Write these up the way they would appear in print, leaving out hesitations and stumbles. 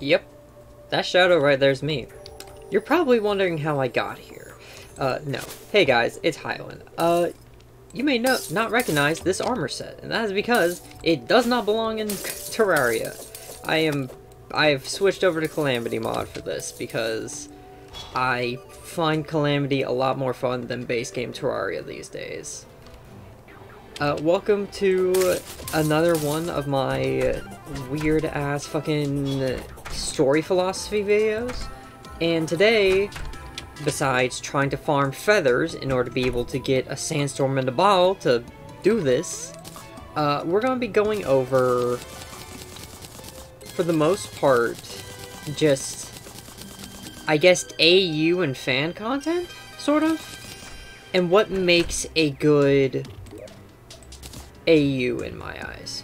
Yep, that shadow right there's me. You're probably wondering how I got here. No. Hey guys, it's Hyland. You may not recognize this armor set, and that is because it does not belong in Terraria. I've switched over to Calamity mod for this because I find Calamity a lot more fun than base game Terraria these days. Welcome to another one of my weird-ass fucking story philosophy videos. And today, besides trying to farm feathers in order to be able to get a sandstorm in the bottle to do this, we're going to be going over, for the most part, just, I guess, AU and fan content, sort of? And what makes a good AU in my eyes.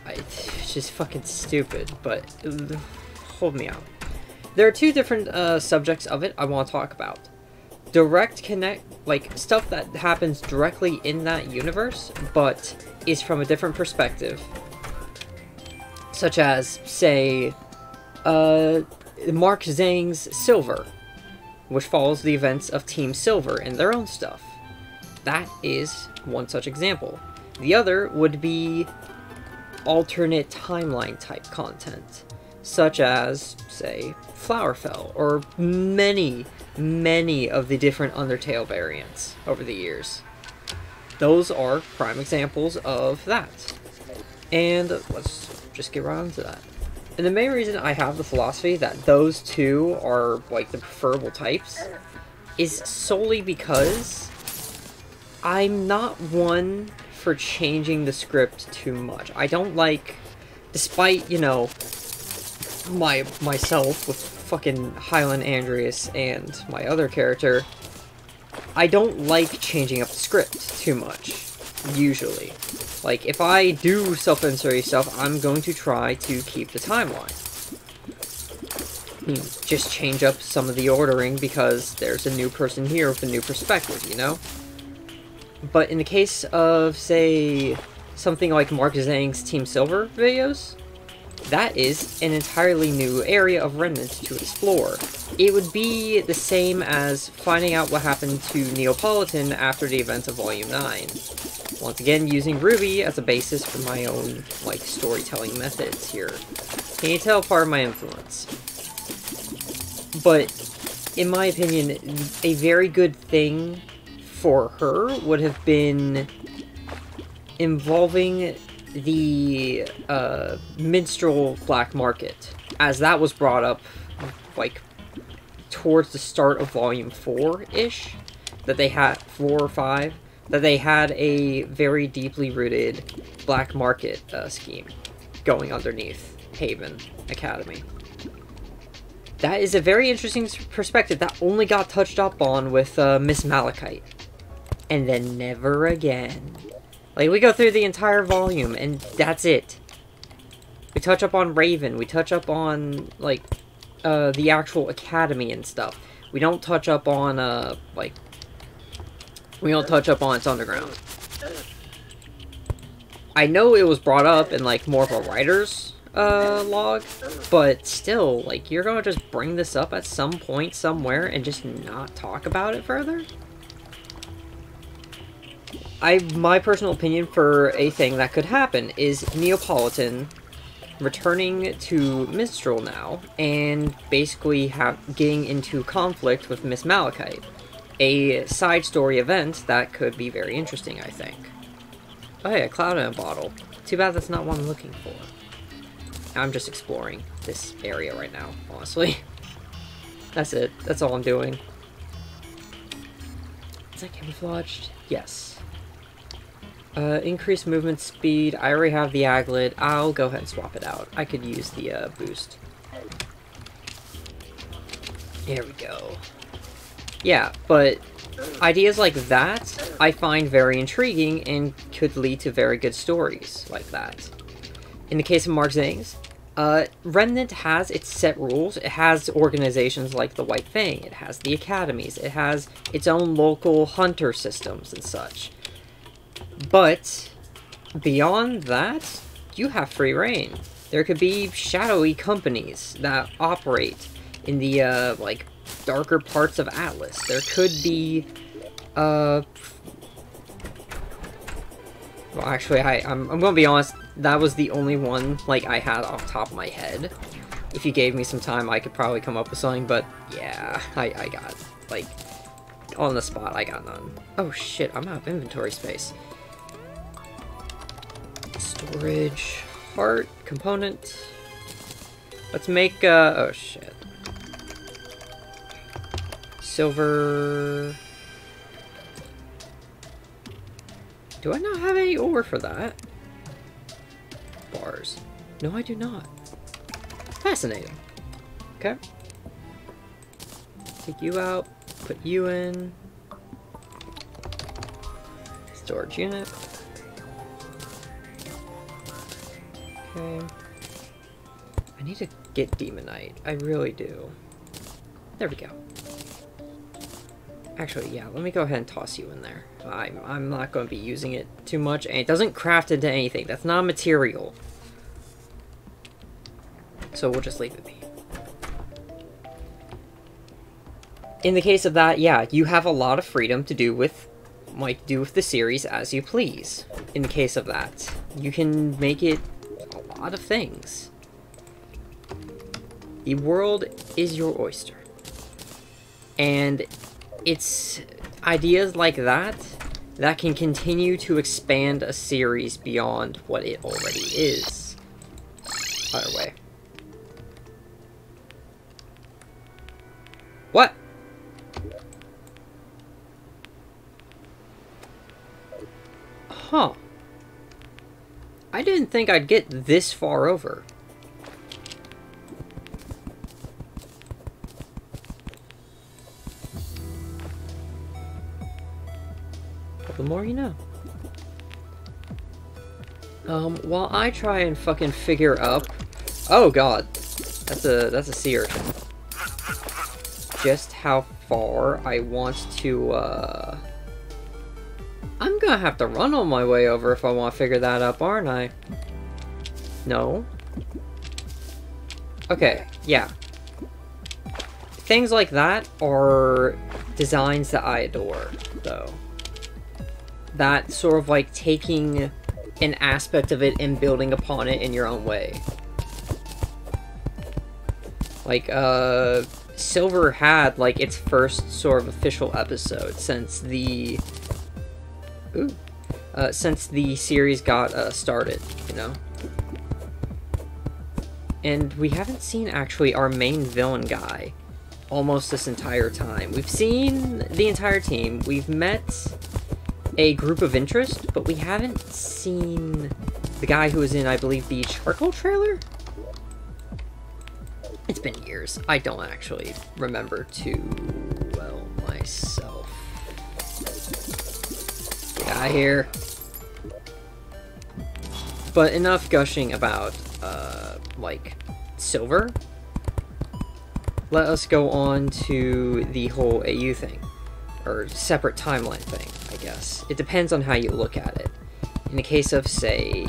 It's just fucking stupid, but hold me out. There are two different subjects of it I want to talk about. Direct connect, like stuff that happens directly in that universe, but is from a different perspective. Such as, say, Mark Zhang's Silver, which follows the events of Team Silver and their own stuff. That is one such example. The other would be alternate timeline type content, such as, say, Flowerfell, or many of the different Undertale variants over the years. Those are prime examples of that. And let's just get right into that. And the main reason I have the philosophy that those two are, like, the preferable types is solely because I'm not one for changing the script too much. I don't like, despite, you know, myself with fucking Highland Andreas and my other character, I don't like changing up the script too much, usually. Like, if I do self-insert stuff, I'm going to try to keep the timeline. Just change up some of the ordering because there's a new person here with a new perspective, you know? But in the case of, say, something like Mark Zhang's Team Silver videos, that is an entirely new area of Remnant to explore. It would be the same as finding out what happened to Neapolitan after the events of Volume 9. Once again, using Ruby as a basis for my own, like, storytelling methods here. Can you tell part of my influence? But, in my opinion, a very good thing for her would have been involving the minstrel black market, as that was brought up like towards the start of volume 4-ish, that they had 4 or 5, that they had a very deeply rooted black market scheme going underneath Haven Academy. That is a very interesting perspective that only got touched up on with Miss Malachite. And then never again. Like, we go through the entire volume, and that's it. We touch up on Raven, we touch up on, like, the actual academy and stuff. We don't touch up on, like, we don't touch up on its underground. I know it was brought up in, like, more of a writer's, log, but still, like, you're gonna just bring this up at some point somewhere and just not talk about it further? My personal opinion for a thing that could happen is Neapolitan returning to Minstrel now, and basically getting into conflict with Miss Malachite. A side story event that could be very interesting, I think. Oh hey, a cloud in a bottle. Too bad that's not what I'm looking for. I'm just exploring this area right now, honestly. That's it. That's all I'm doing. Is that camouflaged? Yes. Increased movement speed. I already have the aglet. I'll go ahead and swap it out. I could use the boost. There we go. Yeah, but ideas like that I find very intriguing and could lead to very good stories like that. In the case of Mark Zhang's, Remnant has its set rules. It has organizations like the White Fang. It has the academies. It has its own local hunter systems and such. But beyond that, you have free reign. There could be shadowy companies that operate in the, like, darker parts of Atlas. There could be, well, actually, I'm gonna be honest, that was the only one, like, I had off the top of my head. If you gave me some time, I could probably come up with something, but, yeah, I got, like, on the spot, I got none. Oh, shit, I'm out of inventory space. Storage, heart, component. Let's make, oh, shit. Silver... Do I not have any ore for that? Bars. No, I do not. Fascinating. Okay. Take you out. Put you in. Storage unit. Okay. I need to get Demonite. I really do. There we go. Actually, yeah, let me go ahead and toss you in there. I'm not going to be using it too much, and it doesn't craft into anything. That's not a material. So we'll just leave it be. In the case of that, yeah, you have a lot of freedom to do with, like, do with the series as you please. In the case of that, you can make it a lot of things. The world is your oyster. And it's ideas like that that can continue to expand a series beyond what it already is. Either way. What? Huh. I didn't think I'd get this far over. The more you know. While I try and fucking figure up... Oh god. That's a sea urchin. Just how far I want to, I'm gonna have to run on my way over if I want to figure that up, aren't I? No? Okay, yeah. Things like that are designs that I adore, though. That sort of like taking an aspect of it and building upon it in your own way. Like, Silver had, like, its first sort of official episode since the... since the series got, started, you know? And we haven't seen, actually, our main villain guy almost this entire time. We've seen the entire team, we've met a group of interest, but we haven't seen the guy who was in, I believe, the Charcoal trailer? It's been years. I don't actually remember too well myself. Get out of here. But enough gushing about, like, Silver. Let us go on to the whole AU thing. Or separate timeline thing, I guess. It depends on how you look at it. In the case of, say...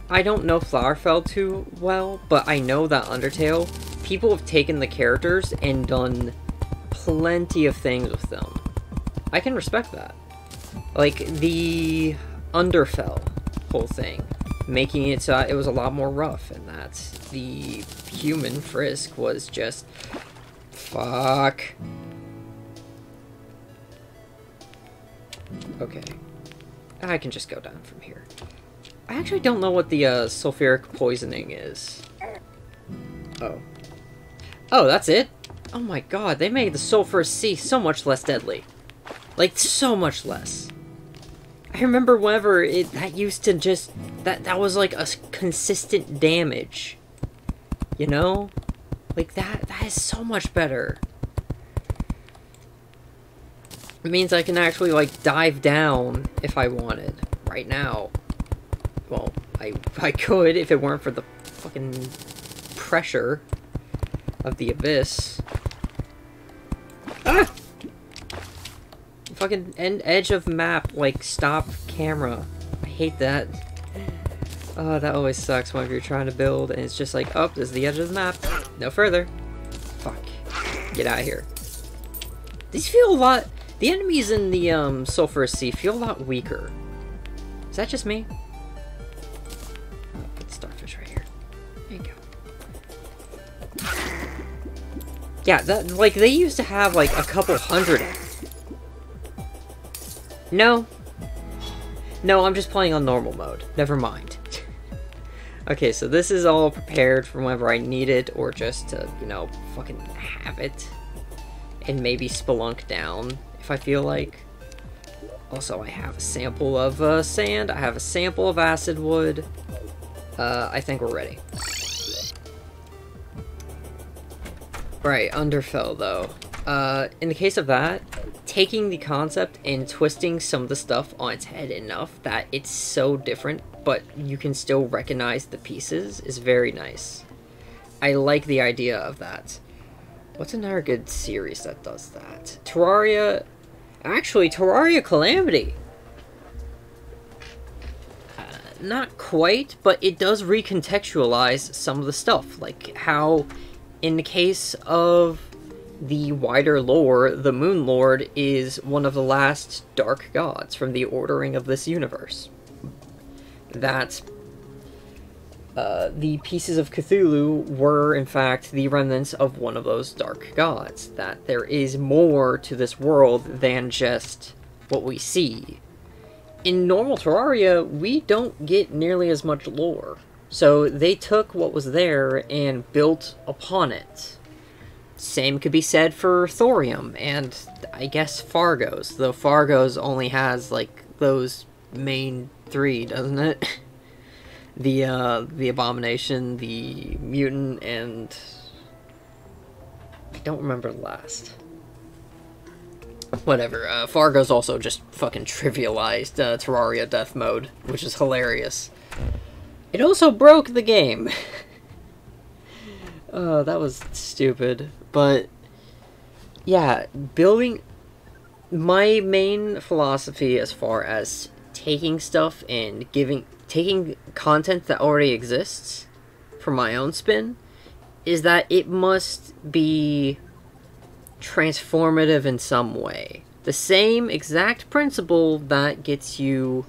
I don't know Flowerfell too well, but I know that Undertale, people have taken the characters and done plenty of things with them. I can respect that. Like, the Underfell whole thing, making it so it was a lot more rough, and that the human Frisk was just... Fuck. Okay. I can just go down from here. I actually don't know what the sulfuric poisoning is. Oh. Oh, that's it? Oh my god, they made the sulfurous sea so much less deadly. Like, so much less. I remember whenever that used to just... That was like a consistent damage. You know? Like, that is so much better. It means I can actually, like, dive down if I wanted. Right now. Well, I could if it weren't for the fucking pressure of the abyss. Ah! Fucking edge of map, like, stop camera. I hate that. Oh, that always sucks whenever you're trying to build and it's just like, oh, this is the edge of the map. No further. Fuck. Get out of here. These feel a lot... The enemies in the Sulphurous Sea feel a lot weaker. Is that just me? I'll put the starfish right here. There you go. Yeah, that, like, they used to have, like, a couple hundred of them. No. No, I'm just playing on normal mode. Never mind. Okay, so this is all prepared for whenever I need it, or just to, you know, fucking have it. And maybe spelunk down, if I feel like. Also, I have a sample of sand, I have a sample of acid wood. I think we're ready. Right, Underfell, though. In the case of that, taking the concept and twisting some of the stuff on its head enough that it's so different, but you can still recognize the pieces is very nice. I like the idea of that. What's another good series that does that? Terraria... Actually, Terraria Calamity! Not quite, but it does recontextualize some of the stuff. Like how, in the case of the wider lore, the Moon Lord is one of the last dark gods from the ordering of this universe. That the pieces of Cthulhu were, in fact, the remnants of one of those dark gods. That there is more to this world than just what we see. In normal Terraria, we don't get nearly as much lore. So they took what was there and built upon it. Same could be said for Thorium, and I guess Fargos, though Fargos only has, like, those main three, doesn't it? The Abomination, the Mutant, and... I don't remember the last. Whatever, Fargos also just fucking trivialized Terraria Death Mode, which is hilarious. It also broke the game! Oh, that was stupid. But, yeah, building... My main philosophy as far as taking stuff and taking content that already exists for my own spin is that it must be transformative in some way. The same exact principle that gets you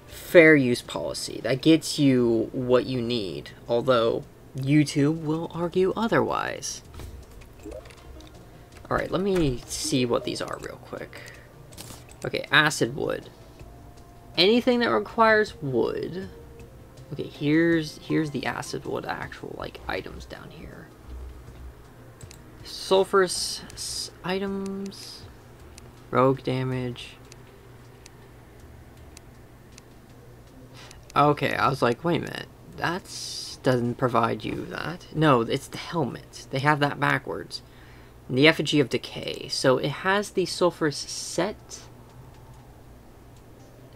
fair use policy, that gets you what you need, although YouTube will argue otherwise. Alright, let me see what these are real quick. Okay, acid wood. Anything that requires wood. Okay, here's the acid wood actual, like, items down here. Sulfurous items. Rogue damage. Okay, I was like, wait a minute. That's doesn't provide you that. No, it's the helmet. They have that backwards. The Effigy of Decay. So it has the sulfurous set.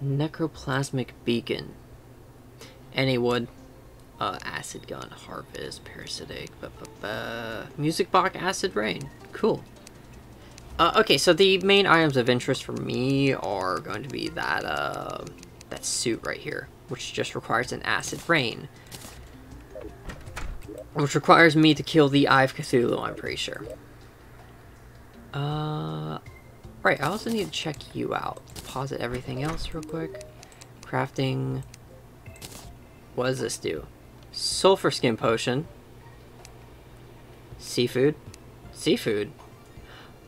Necroplasmic Beacon. Any wood. Acid Gun, Harvest, Parasitic, Music Box, Acid Rain. Cool. Okay, so the main items of interest for me are going to be that, that suit right here, which just requires an Acid Rain. Which requires me to kill the Eye of Cthulhu, I'm pretty sure. Right, I also need to check you out. Deposit everything else real quick. Crafting. What does this do? Sulfur Skin Potion. Seafood. Seafood.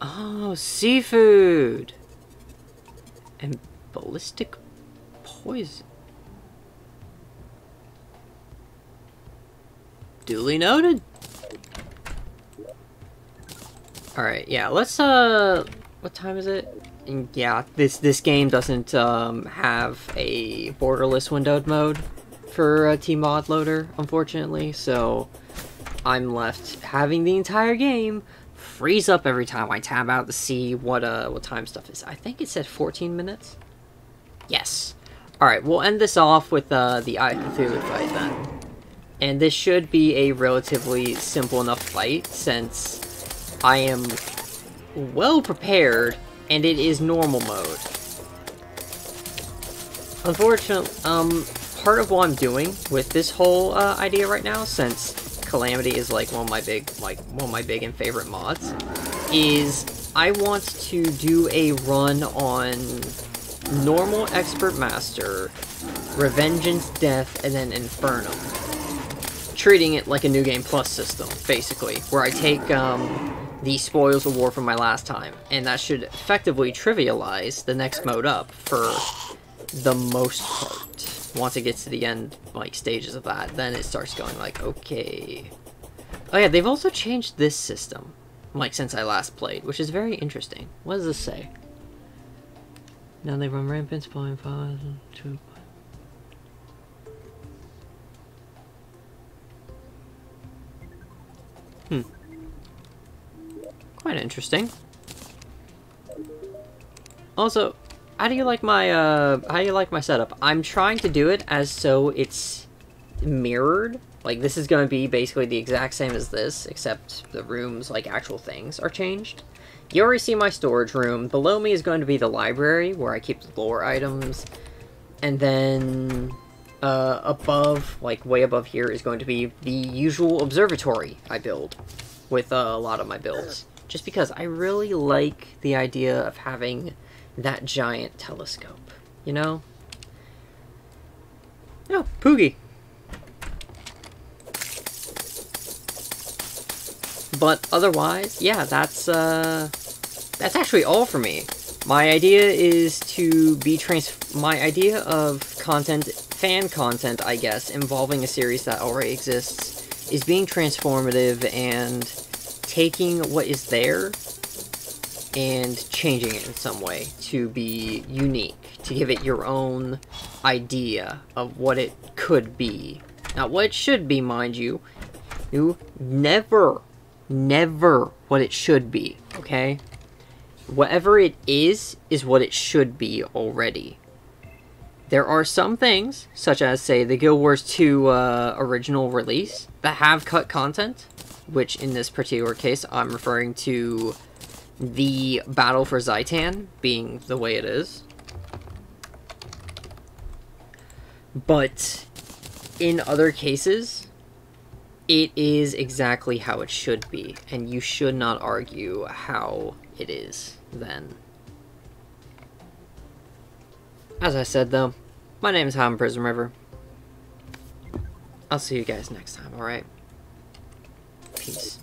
Oh, seafood! And ballistic poison. Duly noted. Alright, yeah, let's, what time is it? And yeah, this game doesn't, have a borderless windowed mode for T-Mod Loader, unfortunately, so I'm left having the entire game freeze up every time I tab out to see what time stuff is. I think it said 14 minutes? Yes. Alright, we'll end this off with, the Eye of Cthulhu fight, then. And this should be a relatively simple enough fight, since I am well prepared, and it is normal mode. Unfortunately, part of what I'm doing with this whole idea right now, since Calamity is like one of my big and favorite mods, is I want to do a run on normal, expert, master, revengeance, death, and then infernum, treating it like a new game plus system, basically, where I take the spoils of war from my last time, and that should effectively trivialize the next mode up for the most part. Once it gets to the end, like, stages of that, then it starts going like, okay. Oh yeah, they've also changed this system, like, since I last played, which is very interesting. What does this say? Now they run rampant, spawning files, two. Quite interesting. Also, how do you like my setup? I'm trying to do it as so it's mirrored. Like, this is going to be basically the exact same as this, except the rooms, like, actual things are changed. You already see my storage room. Below me is going to be the library, where I keep the lore items. And then, above, like, way above here is going to be the usual observatory I build with a lot of my builds. Just because I really like the idea of having that giant telescope, you know? Oh, Poogie! But otherwise, yeah, that's actually all for me. My idea is to be my idea of content, fan content, I guess, involving a series that already exists, is being transformative and taking what is there and changing it in some way to be unique, to give it your own idea of what it could be. Not what it should be, mind you. Never what it should be, okay? Whatever it is what it should be already. There are some things, such as, say, the Guild Wars 2 original release, that have cut content, which in this particular case, I'm referring to the Battle for Zaitan being the way it is. But in other cases, it is exactly how it should be, and you should not argue how it is then. As I said, though, my name is Ham Prism River. I'll see you guys next time, alright? Peace.